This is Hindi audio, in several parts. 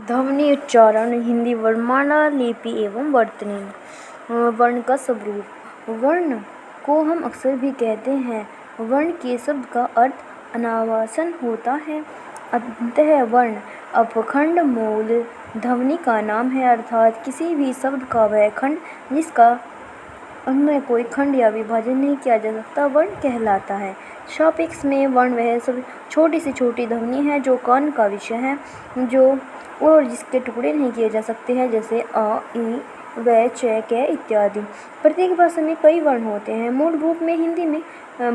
ध्वनि उच्चारण हिंदी वर्णमाला लिपि एवं वर्तनी। वर्ण का स्वरूप। वर्ण को हम अक्सर भी कहते हैं। वर्ण के शब्द का अर्थ अनावासन होता है। अतः वर्ण अपखंड मूल ध्वनि का नाम है, अर्थात किसी भी शब्द का वह खंड जिसका उनमें कोई खंड या विभाजन नहीं किया जा सकता वर्ण कहलाता है। सापेक्ष में वर्ण वह सब छोटी से छोटी ध्वनि है जो कान का विषय है, जो और जिसके टुकड़े नहीं किए जा सकते हैं, जैसे अ, ई, व, च, क इत्यादि। प्रत्येक भाषा में कई वर्ण होते हैं। मूल रूप में हिंदी में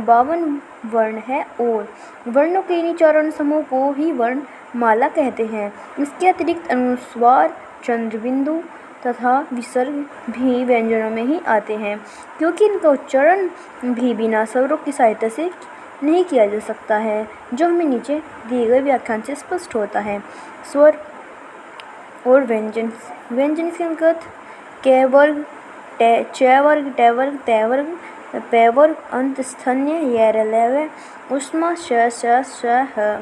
52 वर्ण है और वर्णों के इन उच्चारण समूह को ही वर्णमाला कहते हैं। इसके अतिरिक्त अनुस्वार, चंद्रबिंदु तथा विसर्ग भी व्यंजनों में ही आते हैं, क्योंकि इनका उच्चारण भी बिना स्वरों की सहायता से नहीं किया जा सकता है, जो हमें नीचे दिए गए व्याख्यान से स्पष्ट होता है। स्वर और व्यंजन। व्यंजन के अंतर्गत क वर्ग, च वर्ग, ट वर्ग, त वर्ग, प वर्ग, अंत स्थन्य, य, ल, ऊष्मा, श, ह,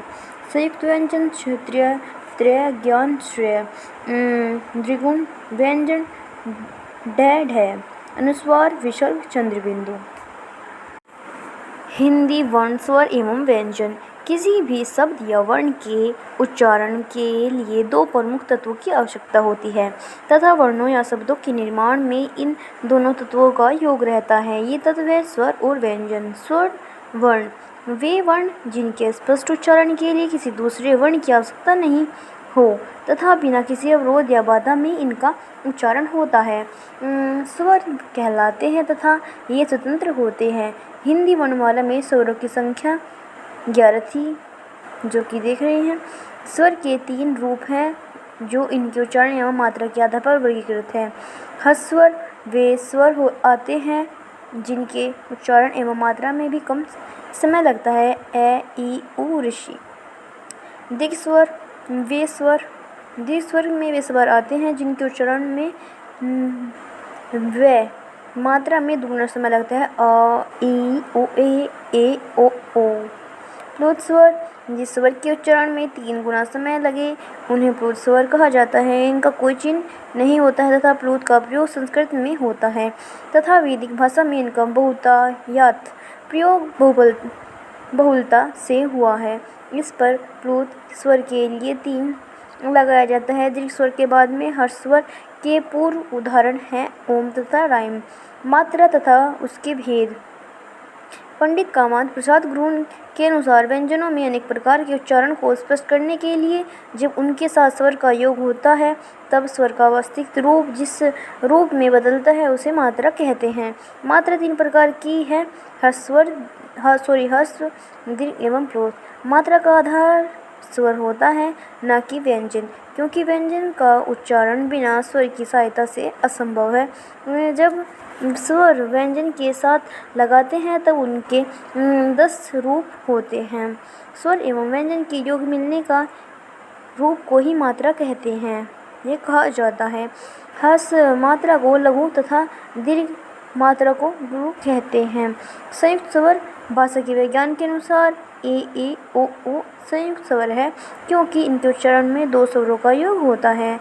संयुक्त व्यंजन, क्षत्रिय, त्रय, ज्ञान, श्रेय, द्विगुण व्यंजन, ढ, अनुस्वार, विसर्ग, चंद्रबिंदु। हिंदी वर्ण, स्वर एवं व्यंजन। किसी भी शब्द या वर्ण के उच्चारण के लिए दो प्रमुख तत्वों की आवश्यकता होती है तथा वर्णों या शब्दों के निर्माण में इन दोनों तत्वों का योग रहता है। ये तत्व है स्वर और व्यंजन। स्वर वर्ण वे वर्ण जिनके स्पष्ट उच्चारण के लिए किसी दूसरे वर्ण की आवश्यकता नहीं हो तथा बिना किसी अवरोध या बाधा में इनका उच्चारण होता है, स्वर कहलाते हैं तथा ये स्वतंत्र होते हैं। हिंदी वर्णमाला में स्वरों की संख्या 11 थी, जो कि देख रहे हैं। स्वर के 3 रूप हैं जो इनके उच्चारण एवं मात्रा के आधार पर वर्गीकृत हैं। ह्रस्व वे स्वर आते हैं जिनके उच्चारण एवं मात्रा में भी कम समय लगता है, ए, ई, उ, ऋषि। दीर्घ स्वर वे स्वर दीर्घ स्वर में वे स्वर आते हैं जिनके उच्चारण में व मात्रा में दुगुना समय लगता है, अ, ई, ओ, ए, ओ, ओ। प्लुत स्वर जिस स्वर के उच्चारण में 3 गुना समय लगे उन्हें प्लुत स्वर कहा जाता है। इनका कोई चिन्ह नहीं होता है तथा प्लुत का प्रयोग संस्कृत में होता है तथा वैदिक भाषा में इनका बहुतायत प्रयोग बहुलता से हुआ है। इस पर प्लुत स्वर के लिए 3 लगाया जाता है। दीर्घ स्वर के बाद में हर्ष स्वर के पूर्व उदाहरण हैं ओम तथा राइम। मात्रा तथा उसके भेद। पंडित कामांत प्रसाद गुरुन के अनुसार व्यंजनों में अनेक प्रकार के उच्चारण को स्पष्ट करने के लिए जब उनके साथ स्वर का योग होता है तब स्वर का वास्तविक रूप जिस रूप में बदलता है उसे मात्रा कहते हैं। मात्रा 3 प्रकार की है, ह्रस्व, दीर्घ एवं प्लुत। मात्रा का आधार स्वर होता है, न कि व्यंजन, क्योंकि व्यंजन का उच्चारण बिना स्वर की सहायता से असंभव है। जब स्वर व्यंजन के साथ लगाते हैं तब उनके 10 रूप होते हैं। स्वर एवं व्यंजन के योग मिलने का रूप को ही मात्रा कहते हैं। ये कहा जाता है। ह्रस्व मात्रा को लघु तथा दीर्घ मात्रा को गुरु कहते हैं। संयुक्त स्वर भाषा के विज्ञान के अनुसार ए, ओ, संयुक्त स्वर है क्योंकि इनके उच्चारण में 2 स्वरों का योग होता है।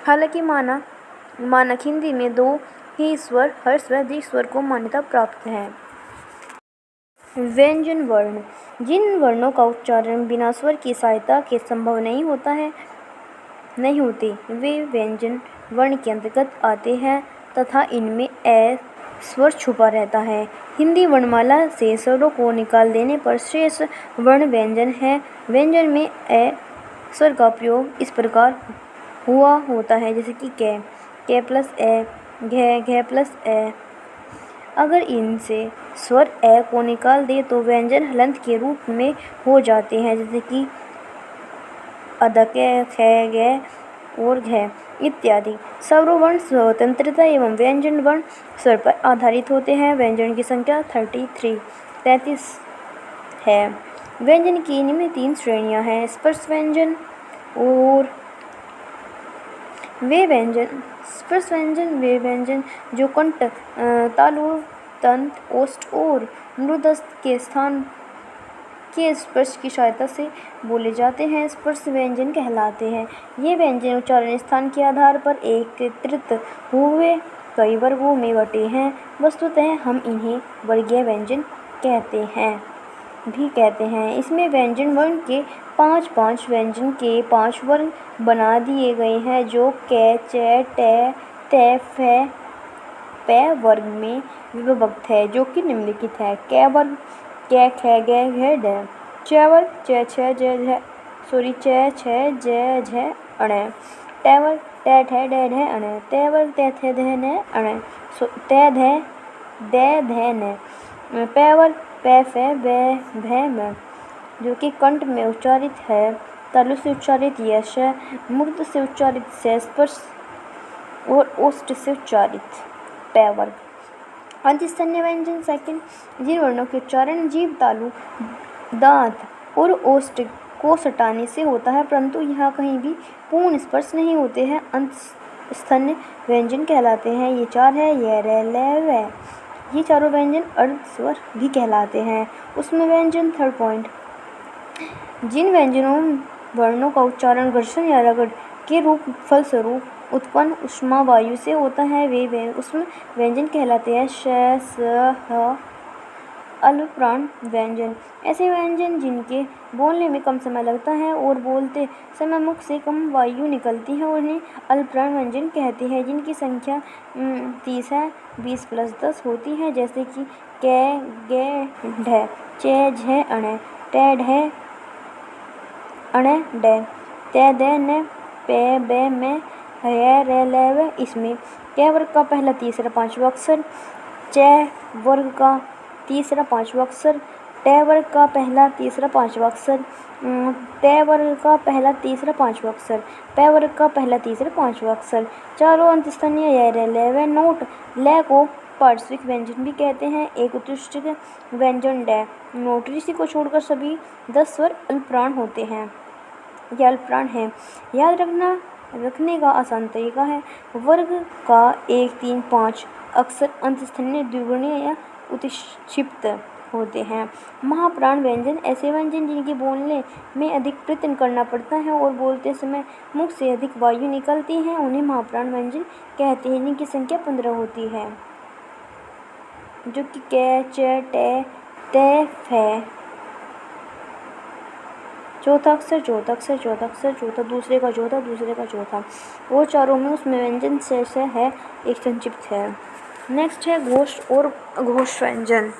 हालांकि मानक हिंदी में 2 ही स्वर ह्रस्व व दीर्घ स्वर को मान्यता प्राप्त है। व्यंजन वर्ण जिन वर्णों का उच्चारण बिना स्वर की सहायता के संभव नहीं होते वे व्यंजन वर्ण के अंतर्गत आते हैं तथा इनमें ए स्वर छुपा रहता है। हिंदी वर्णमाला से स्वरों को निकाल देने पर शेष वर्ण व्यंजन है। व्यंजन में ए स्वर का प्रयोग इस प्रकार हुआ होता है, जैसे कि क प्लस ए, घ प्लस ए। अगर इनसे स्वर ए को निकाल दे तो व्यंजन हलंत के रूप में हो जाते हैं, जैसे कि अदक, ख, ग और घ इत्यादि। स्वरवर्ण स्वतंत्रता एवं व्यंजन वर्ण स्वर पर आधारित होते हैं। व्यंजन की संख्या 33 है। व्यंजन की निम्न 3 श्रेणियां हैं, स्पर्श व्यंजन और वे व्यंजन। स्पर्श व्यंजन वे व्यंजन जो कंठ, तालु, दंत, ओष्ठ और मृदस्थ के स्थान के स्पर्श की सहायता से बोले जाते हैं, स्पर्श व्यंजन कहलाते हैं। ये व्यंजन उच्चारण स्थान के आधार पर एकत्रित हुए कई वर्गों में बटे हैं। वस्तुतः हम इन्हें वर्गीय व्यंजन कहते हैं। इसमें व्यंजन वर्ण के 5 व्यंजन के 5 वर्ग बना दिए गए हैं, जो कै, चै, टै, तै, फै, पै वर्ग में विभक्त है, जो कि निम्नलिखित है। कै वर्ग कै, खे, गै, घै, ढै। चै वर्ग चै, छै, जै, झै, अणै। टै वर्ग टै, ठै, डै, ढै, अणै। तै वर्ग तै, थे, धै, नै, अणै। तै, धै, दै, धै, नै। पै वर्ग पै, फै, बै, भै, मै, जो कि कंठ में उच्चारित है, तालु से उच्चारित यश, मूर्ध से उच्चारित से, स्पर्श और ओष्ठ से उच्चारित पै वर्ग। अंतस्तन्य व्यंजन सेकंड, जिन वर्णों के उच्चारण जीभ, तालु, दांत और ओष्ठ को सटाने से होता है, परंतु यहाँ कहीं भी पूर्ण स्पर्श नहीं होते हैं, अंतस्तन्य व्यंजन कहलाते हैं। ये 4 है, य, रै, लै, वै। ये चारों व्यंजन अर्ध स्वर भी कहलाते हैं। उसमें व्यंजन थर्ड पॉइंट, जिन व्यंजनों वर्णों का उच्चारण घर्षण या रगड़ के फलस्वरूप उत्पन्न ऊष्मा वायु से होता है, वे उसमें व्यंजन कहलाते हैं। श, स, ह, अल्पप्राण व्यंजन, ऐसे व्यंजन जिनके बोलने में कम समय लगता है और बोलते समय मुख से कम वायु निकलती है, उन्हें अल्पप्राण व्यंजन कहते हैं, जिनकी संख्या 30 है, 20 + 10 होती है, जैसे कि कै, गै, ढै, चै, झै, अणै, टै, ढै, अणै, डै, तै, दै, नै, पै, बै, मै, य, रै, लै, वै। इसमें कै वर्ग का पहला, तीसरा, पांचवा अक्षर, चै वर्ग का तीसरा, पांचवा अक्षर, टै वर्ग का पहला, तीसरा, पांचवा अक्षर, तै वर्ग का पहला, तीसरा, पांचवा अक्षर, पै वर्ग का पहला, तीसरा, पांचवा अक्षर, चारों अंतस्तन्य य, रै, लै, वै। नोट, लै को पार्श्विक व्यंजन भी कहते हैं। एक उत्कृष्ट व्यंजन डै, नोट ऋषि को छोड़कर सभी 10 स्वर अल्पप्राण होते हैं या अल्पप्राण हैं। याद रखने का आसान तरीका है, वर्ग का 1, 3, 5 अक्षर अंतस्थन्य, द्विवर्णीय या उत्क्षिप्त होते हैं। महाप्राण व्यंजन, ऐसे व्यंजन जिनके बोलने में अधिक प्रयत्न करना पड़ता है और बोलते समय मुख से अधिक वायु निकलती है, उन्हें महाप्राण व्यंजन कहते हैं, जिनकी संख्या 15 होती है, जो कि कै, चै, टै, तै, फै, चौथा अक्षर, चौथा, दूसरे का चौथा, वो चारों में उसमें व्यंजन शेष है, एक संक्षिप्त है। नेक्स्ट है घोष और अघोष व्यंजन।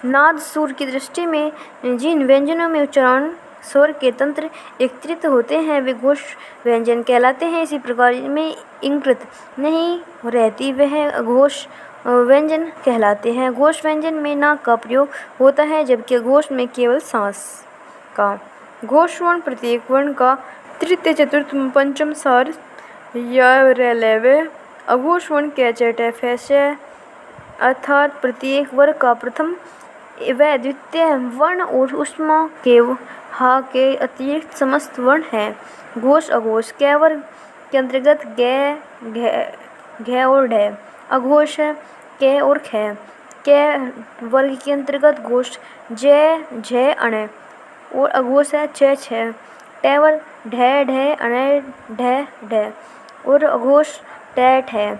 नाद सुर की दृष्टि में जिन व्यंजनों में उच्चारण स्वर के तंत्र एकत्रित होते हैं, वे घोष व्यंजन कहलाते हैं। इसी प्रकार में इंकृत नहीं रहती, वह अघोष व्यंजन कहलाते हैं। घोष व्यंजन में नाक का प्रयोग होता है, जबकि अघोष में केवल सांस का। घोष वर्ण प्रत्येक वर्ण का तृतीय, चतुर्थ, पंचम सार य, रै, लै, वै। अघोष वर्ण कै, चै, टै, फै, सै, अर्थात प्रत्येक वर्ग का प्रथम व द्वितीय वर्ण और ऊष्मा के हा के अतिरिक्त समस्त वर्ण हैं। घोष अघोष, कै वर्ग के अंतर्गत गै, घै और ढै। अघोष कै और खै। कै वर्ग के अंतर्गत घोष जै, झै, अणै और अघोष है चै, छै। टै वर्ग ढै, ढै, अणै, ढै, ढै और अघोष टै, ठै।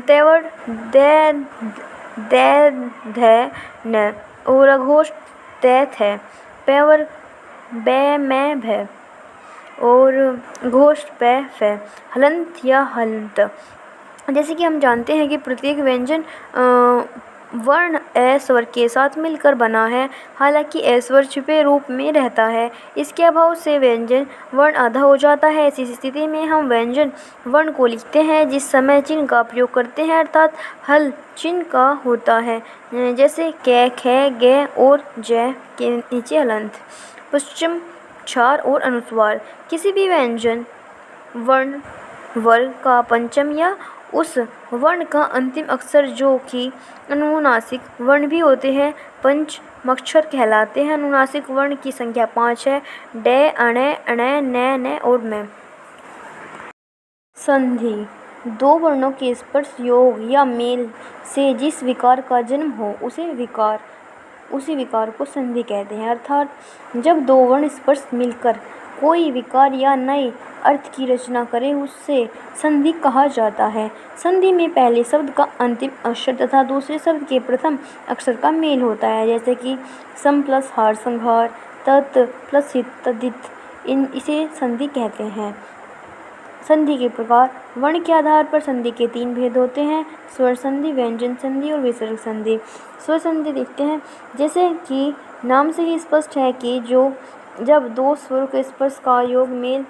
तै वर्ग दै, दै, धै, नै और अघोष तै, थै। पै वर्ग बै, मै, भै और घोष पै, फै। हलंत या हलंत, जैसे कि हम जानते हैं कि प्रत्येक व्यंजन वर्ण ए स्वर के साथ मिलकर बना है, हालांकि ए स्वर छिपे रूप में रहता है। इसके अभाव से व्यंजन वर्ण आधा हो जाता है। ऐसी स्थिति में हम व्यंजन वर्ण को लिखते हैं जिस समय चिन्ह का प्रयोग करते हैं, अर्थात हल चिन्ह का होता है, जैसे कै, खे, गै और जै के नीचे हलंत, पश्चिम, क्षार और अनुस्वार। किसी भी व्यंजन वर्ण वर्ग का पंचम या उस वर्ण का अंतिम अक्षर, जो कि अनुनासिक वर्ण भी होते हैं, पंचमाक्षर कहलाते हैं। अनुनासिक वर्ण की संख्या 5 है, डै, अणै, अणै, नै, नै और मै। संधि, दो वर्णों के स्पर्श योग या मेल से जिस विकार का जन्म हो उसे विकार उसी विकार को संधि कहते हैं। अर्थात जब दो वर्ण स्पर्श मिलकर कोई विकार या नए अर्थ की रचना करे उसे संधि कहा जाता है। संधि में पहले शब्द का अंतिम अक्षर तथा दूसरे शब्द के प्रथम अक्षर का मेल होता है, जैसे कि सम प्लस हार संहार, तत् प्लस हित तद्धित, इसे संधि कहते हैं। संधि के प्रकार। वर्ण के आधार पर संधि के 3 भेद होते हैं: स्वर संधि, व्यंजन संधि और विसर्ग संधि। स्वर संधि देखते हैं, जैसे कि नाम से ही स्पष्ट है कि जब दो स्वरों के स्पर्श का योग मेल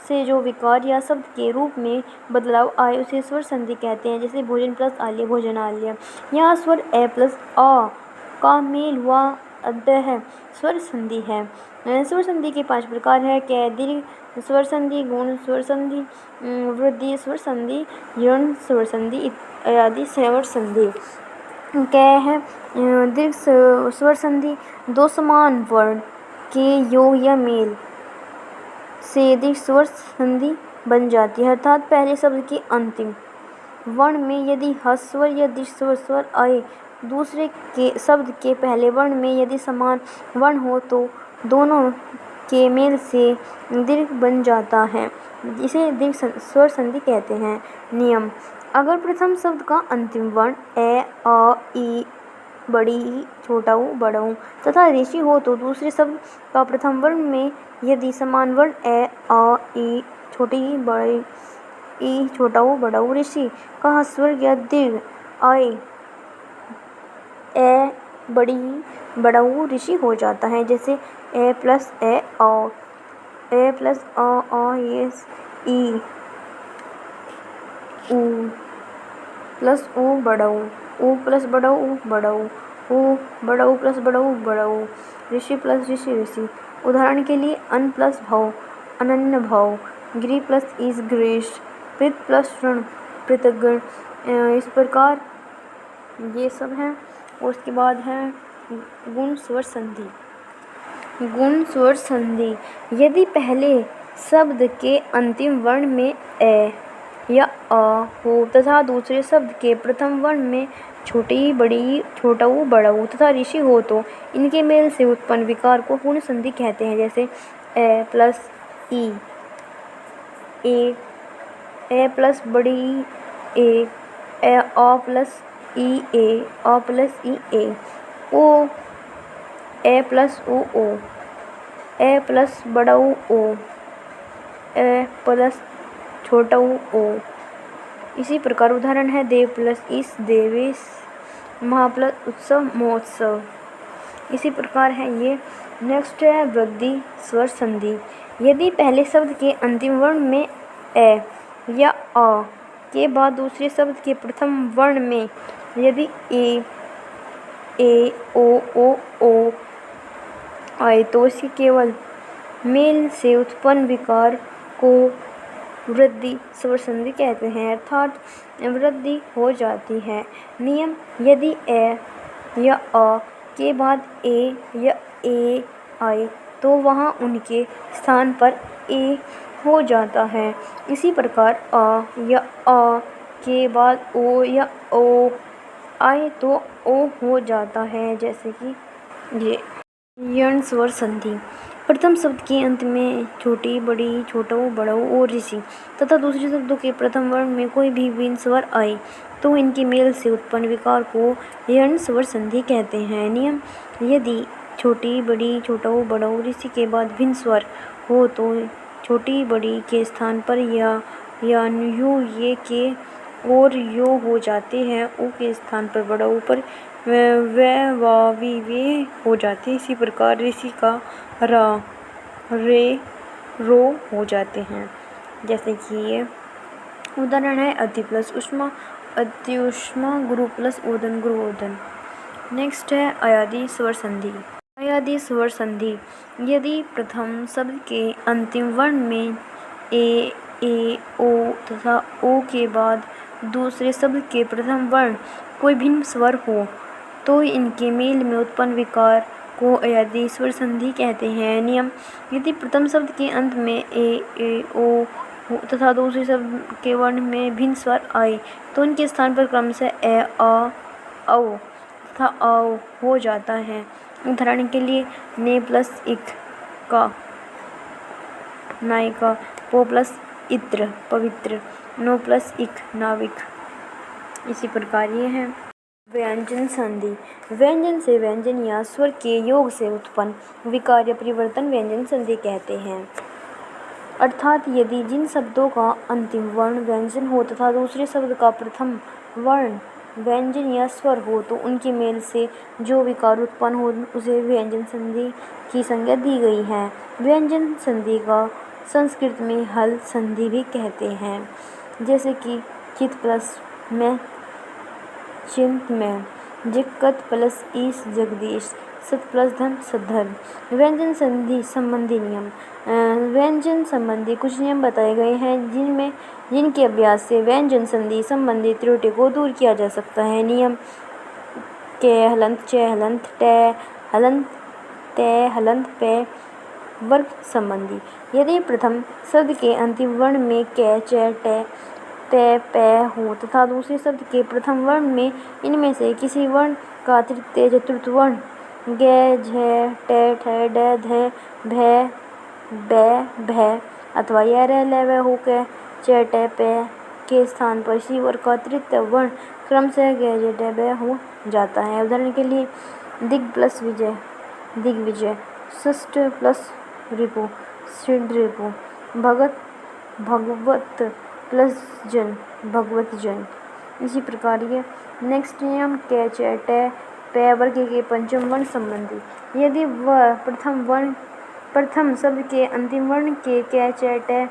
से जो विकार या शब्द के रूप में बदलाव आए उसे स्वर संधि कहते हैं। जैसे भोजन प्लस आल्य, भोजनालय। यहाँ स्वर ए प्लस आ का मेल हुआ अतः स्वर संधि है। स्वर संधि के 5 प्रकार है: कै, दीर्घ स्वर संधि, गुण स्वर संधि, वृद्धि स्वर संधि, यौन स्वर संधि आदि स्वर संधि। कै है दीर्घ स्वर संधि। दो समान वर्ण के योग या मेल से दीर्घ स्वर संधि बन जाती है, अर्थात पहले शब्द के अंतिम वर्ण में यदि ह्रस्व स्वर या दीर्घ स्वर आए, दूसरे के शब्द के पहले वर्ण में यदि समान वर्ण हो तो दोनों के मेल से दीर्घ बन जाता है, इसे दीर्घ स्वर संधि कहते हैं। नियम: अगर प्रथम शब्द का अंतिम वर्ण ए, आ, ई, बड़ी ई, छोटा ऊ, बड़ा ऊ तथा ऋषि हो तो दूसरे शब्द का प्रथम वर्ण में यदि समान वर्ण ए, आ, ई, छोटी ई, बड़ी ई, छोटा ऊ, बड़ा ऊ, ऋषि का स्वर या दीर्घ आए, ए, बड़ी ई, बड़ा ऊ, ऋषि हो जाता है। जैसे ए प्लस ए आ, ए प्लस आ यस, ई, ऊ प्लस ऊ, बड़ा ऊ प्लस बड़ा ऊ, बड़ा ऊ बड़ा ऊ प्लस बड़ा ऊ, बड़ा ऊ, ऋषि प्लस ऋषि, ऋषि। उदाहरण के लिए अन प्लस भव, अनन्य भव, गृह प्लस ईश, गृह, पृत प्लस ऋण, पृतगण। इस प्रकार ये सब हैं। और उसके बाद है गुण स्वर संधि। गुण स्वर संधि: यदि पहले शब्द के अंतिम वर्ण में ए या आ हो तथा दूसरे शब्द के प्रथम वर्ण में छोटी ई, बड़ी ई, छोटा ऊ, बड़ा ऊ तथा ऋषि हो तो इनके मेल से उत्पन्न विकार को गुण संधि कहते हैं। जैसे ए प्लस ई, ए प्लस बड़ी ई, आ प्लस ई, आ प्लस ई, ओ, ए प्लस ओ, ए प्लस बड़ा ऊ, ए प्लस छोटा ऊ, इसी प्रकार उदाहरण है देव प्लस ईश, देवेश, महा प्लस उत्सव, महोत्सव। इसी प्रकार है ये। नेक्स्ट है वृद्धि स्वर संधि। यदि पहले शब्द के अंतिम वर्ण में ए या आ के बाद दूसरे शब्द के प्रथम वर्ण में यदि ए ओ आए तो इसके केवल मेल से उत्पन्न विकार को वृद्धि स्वर संधि कहते हैं, अर्थात वृद्धि हो जाती है। नियम: यदि ए या आ के बाद ए या ए आए तो वहाँ उनके स्थान पर ए हो जाता है। इसी प्रकार आ या आ के बाद ओ या ओ आए तो ओ हो जाता है, जैसे कि ये। यण स्वर संधि: प्रथम शब्द के अंत में छोटी, बड़ी, छोटा ऊ, बड़ा ऊ और ऋषि तथा दूसरे शब्दों के प्रथम वर्ण में कोई भी भिन्न स्वर आए तो इनके मेल से उत्पन्न विकार को यण स्वर संधि कहते हैं। नियम: यदि छोटी, बड़ी, छोटा ऊ, बड़ा ऊ, ऋषि के बाद भिन्न स्वर हो तो छोटी बड़ी के स्थान पर या यू, ये के और यो हो जाते हैं, ऊ के स्थान पर बड़ा ऊ पर वे हो जाते हैं। इसी प्रकार ऋषि का रा, रे, रो हो जाते हैं, जैसे कि ये। उदाहरण है अति प्लस उष्मा, अत्युष्मा, गुरु प्लस ओदन, गुरुओदन। नेक्स्ट है अयादी स्वर संधि। अयादी स्वर संधि: यदि प्रथम शब्द के अंतिम वर्ण में ए, ओ तथा ओ के बाद दूसरे शब्द के प्रथम वर्ण कोई भिन्न स्वर हो तो इनके मेल में उत्पन्न विकार को अयादी स्वर संधि कहते हैं। नियम: यदि प्रथम शब्द के अंत में ए, ओ तथा दूसरे शब्द के वर्ण में भिन्न स्वर आए तो उनके स्थान पर क्रमशः ए, आ, औ तथा आओ हो जाता है। उदाहरण के लिए ने प्लस इक का नायिका, पो प्लस इत्र पवित्र, नो प्लस इक नाविक। इसी प्रकार ये है व्यंजन संधि। व्यंजन से व्यंजन या स्वर के योग से उत्पन्न विकार या परिवर्तन व्यंजन संधि कहते हैं। अर्थात यदि जिन शब्दों का अंतिम वर्ण व्यंजन हो तथा दूसरे शब्द का प्रथम वर्ण व्यंजन या स्वर हो तो उनके मेल से जो विकार उत्पन्न हो उसे व्यंजन संधि की संज्ञा दी गई है। व्यंजन संधि का संस्कृत में हल संधि भी कहते हैं, जैसे कि चित प्लस में चिंत में, जिक्कत प्लस ईस जगदीश, सत प्लस धन सद्धर्म। व्यंजन संधि संबंधी नियम। व्यंजन संबंधी कुछ नियम बताए गए हैं जिनके अभ्यास से व्यंजन संधि संबंधी त्रुटि को दूर किया जा सकता है। नियम के हलंत च हलंत ट हलंत ते हलंत पे। वर्ग संबंधी। यदि प्रथम शब्द के अंतिम वर्ण में क च ट ते पे हो तथा दूसरे शब्द के प्रथम वर्ण में इनमें से किसी वर्ण का तृतीय चतुर्थ वर्ण गे झ टे ठ ड ध भ ब भ अथवा य र ल व हो के च ट पे के स्थान पर इसी वर्ग का तृतीय वर्ण क्रमशः ग ज ड ब हो जाता है। उदाहरण के लिए दिग प्लस विजय दिग्विजय, षष्ठ प्लस रिपु षड रिपु, भगत भगवत प्लस जन भगवत जन। इसी प्रकार ये नेक्स्ट नियम क च ट पे वर्ग के पंचम वर्ण संबंधी। यदि वह प्रथम शब्द के अंतिम वर्ण के क च ट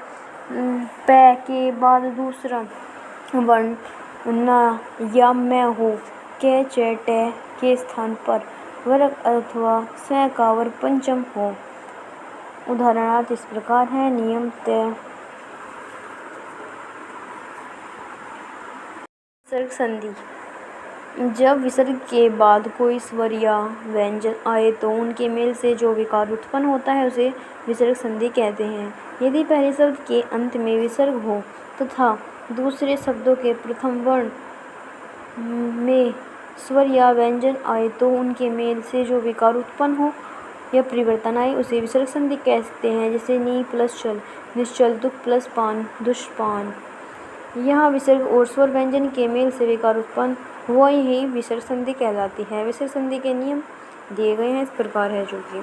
पे के बाद दूसरा वर्ण न या में हो क च ट के स्थान पर वर्ग अथवा स्व का वर्ग पंचम हो। उदाहरणार्थ इस प्रकार है नियम ते विसर्ग संधि। जब विसर्ग के बाद कोई स्वर या व्यंजन आए तो उनके मेल से जो विकार उत्पन्न होता है उसे विसर्ग संधि कहते हैं। यदि पहले शब्द के अंत में विसर्ग हो तथा दूसरे शब्दों के प्रथम वर्ण में स्वर या व्यंजन आए तो उनके मेल से जो विकार उत्पन्न हो या परिवर्तन आए उसे विसर्ग संधि कहते हैं। जैसे नी प्लस चल निश्चल, दुख प्लस पान दुष्पान। यहाँ विसर्ग और स्वर व्यंजन के मेल से विकार उत्पन्न हुआ ही विसर्ग संधि कहलाती है। विसर्ग संधि के नियम दिए गए हैं, इस प्रकार है जो कि